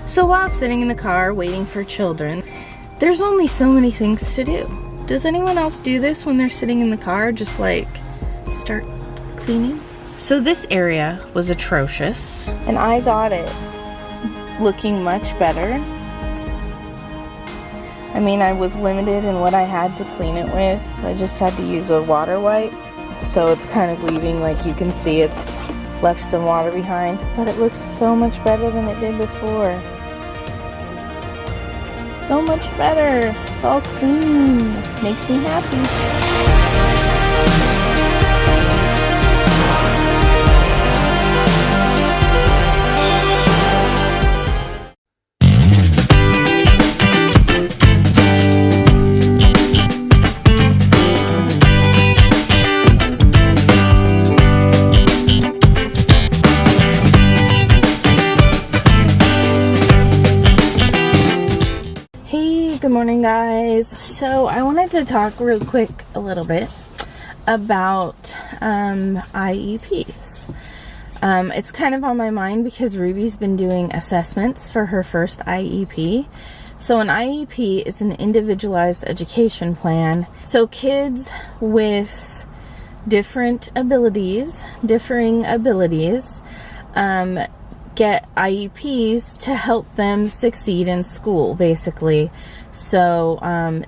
So while sitting in the car waiting for children, there's only so many things to do. Does anyone else do this when they're sitting in the car? Just like start cleaning? So this area was atrocious, and I got it looking much better. I mean, I was limited in what I had to clean it with. I just had to use a water wipe. So it's kind of leaving, like you can see it's left some water behind. But it looks so much better than it did before. So much better. It's all clean. Makes me happy. Good morning, guys. So I wanted to talk real quick a little bit about IEPs. It's kind of on my mind because Ruby's been doing assessments for her first IEP. So an IEP is an individualized education plan. So kids with differing abilities, get IEPs to help them succeed in school, basically. So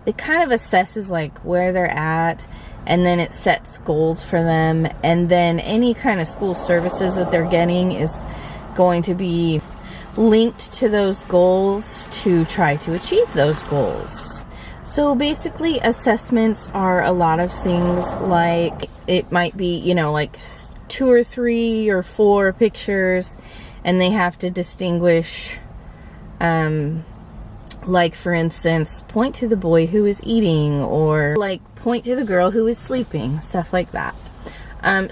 it kind of assesses like where they're at, and then it sets goals for them, and then any kind of school services that they're getting is going to be linked to those goals to try to achieve those goals. So basically assessments are a lot of things, like it might be, you know, like 2 or 3 or 4 pictures, and they have to distinguish, like for instance, point to the boy who is eating, or like point to the girl who is sleeping, stuff like that.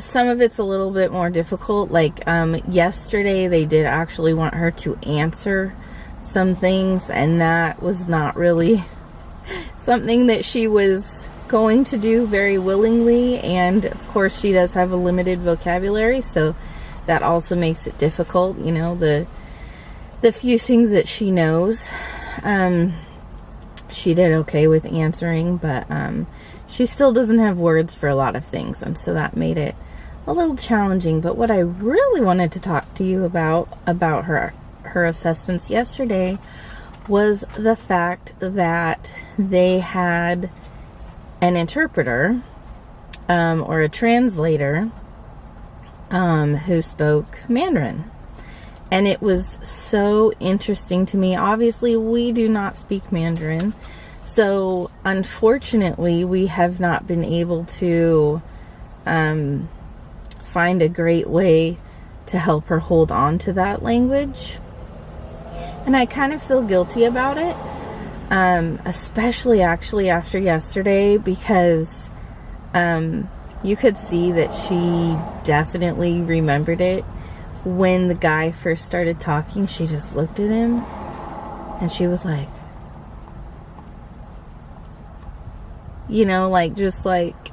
Some of it's a little bit more difficult, like yesterday they did actually want her to answer some things, and that was not really something that she was going to do very willingly, and of course she does have a limited vocabulary, so that also makes it difficult, you know, the few things that she knows. She did okay with answering, but she still doesn't have words for a lot of things, and so that made it a little challenging. But what I really wanted to talk to you about her assessments yesterday was the fact that they had an interpreter or a translator who spoke Mandarin. And it was so interesting to me. Obviously, we do not speak Mandarin, so unfortunately, we have not been able to find a great way to help her hold on to that language. And I kind of feel guilty about it, especially actually after yesterday, because you could see that she definitely remembered it. When the guy first started talking, she just looked at him and she was like, you know, like, just like,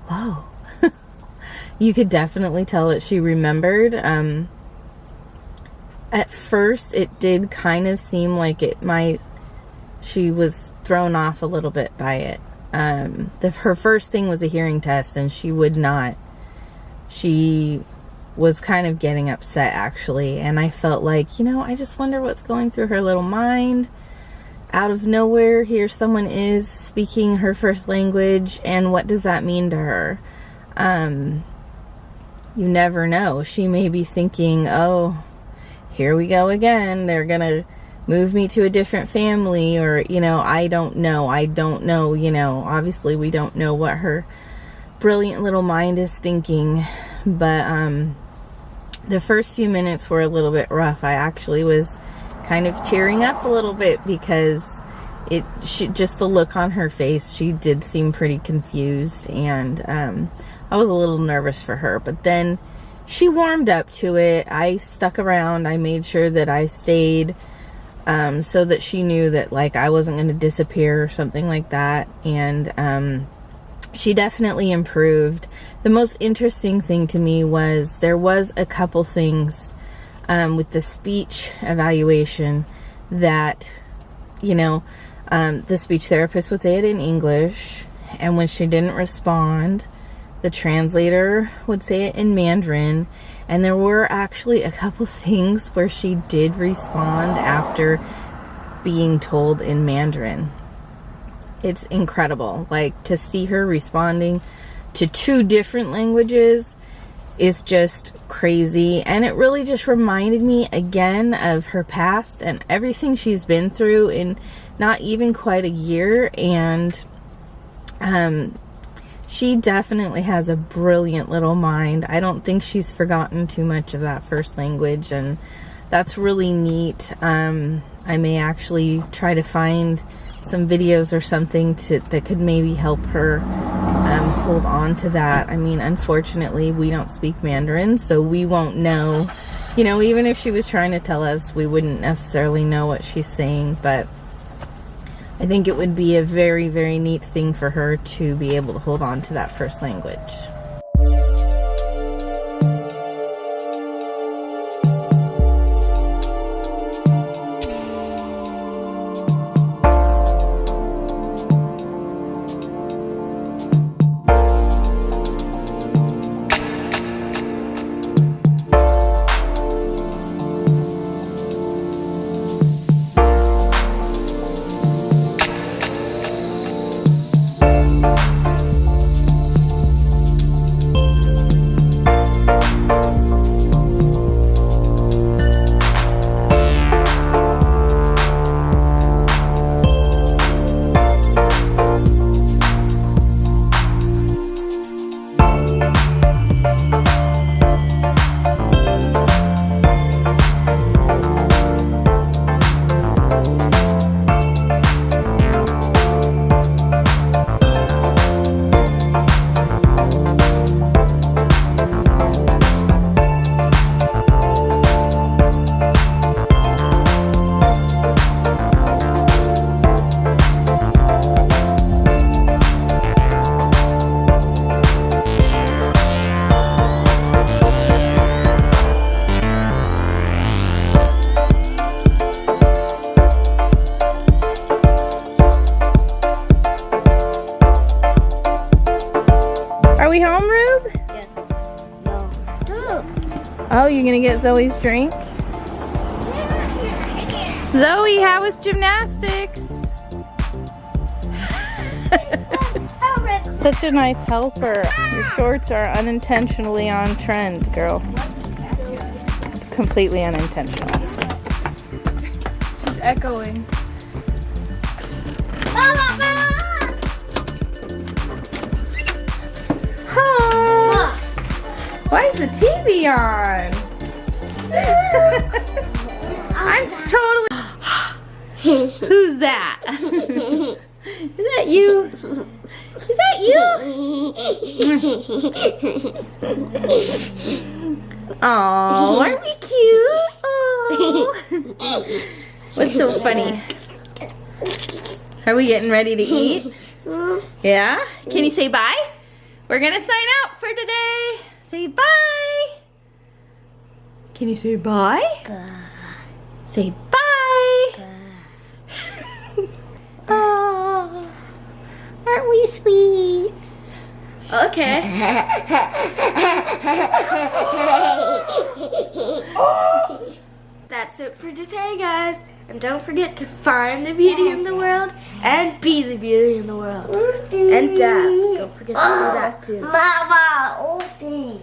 whoa. You could definitely tell that she remembered. At first, it did kind of seem like she was thrown off a little bit by it. Her first thing was a hearing test, and she was kind of getting upset, actually, and I felt like, you know, I just wonder what's going through her little mind. Out of nowhere, here someone is speaking her first language, and what does that mean to her? You never know. She may be thinking, oh, here we go again. They're gonna move me to a different family, or, you know, I don't know, you know, obviously we don't know what her brilliant little mind is thinking, but, the first few minutes were a little bit rough. I actually was kind of tearing up a little bit because just the look on her face, she did seem pretty confused, and I was a little nervous for her, but then she warmed up to it. I stuck around. I made sure that I stayed, so that she knew that, like, I wasn't going to disappear or something like that, and she definitely improved. The most interesting thing to me was there was a couple things with the speech evaluation that, you know, the speech therapist would say it in English, and when she didn't respond, the translator would say it in Mandarin. And there were actually a couple things where she did respond after being told in Mandarin. It's incredible. Like, to see her responding to 2 different languages is just crazy. And it really just reminded me again of her past and everything she's been through in not even quite a year. And she definitely has a brilliant little mind. I don't think she's forgotten too much of that first language, and that's really neat. I may actually try to find some videos or something that could maybe help her hold on to that. I mean, unfortunately, we don't speak Mandarin, so we won't know. You know, even if she was trying to tell us, we wouldn't necessarily know what she's saying, but I think it would be a very, very neat thing for her to be able to hold on to that first language. Are we home, Rube? Yes. No. Oh, you're gonna get Zoe's drink? Zoe, how was gymnastics? Such a nice helper. Your shorts are unintentionally on trend, girl. Completely unintentional. She's echoing. Huh. Why is the TV on? I'm totally... Who's that? Is that you? Is that you? Oh, aren't we cute? Oh. What's so funny? Are we getting ready to eat? Yeah? Can you say bye? We're gonna sign out for today. Say bye. Can you say bye? Say bye. Oh, aren't we sweet? Okay. That's it for today, guys. And don't forget to find the beauty in the world and be the beauty in the world. And Dad, don't forget to do that too. Mama, open.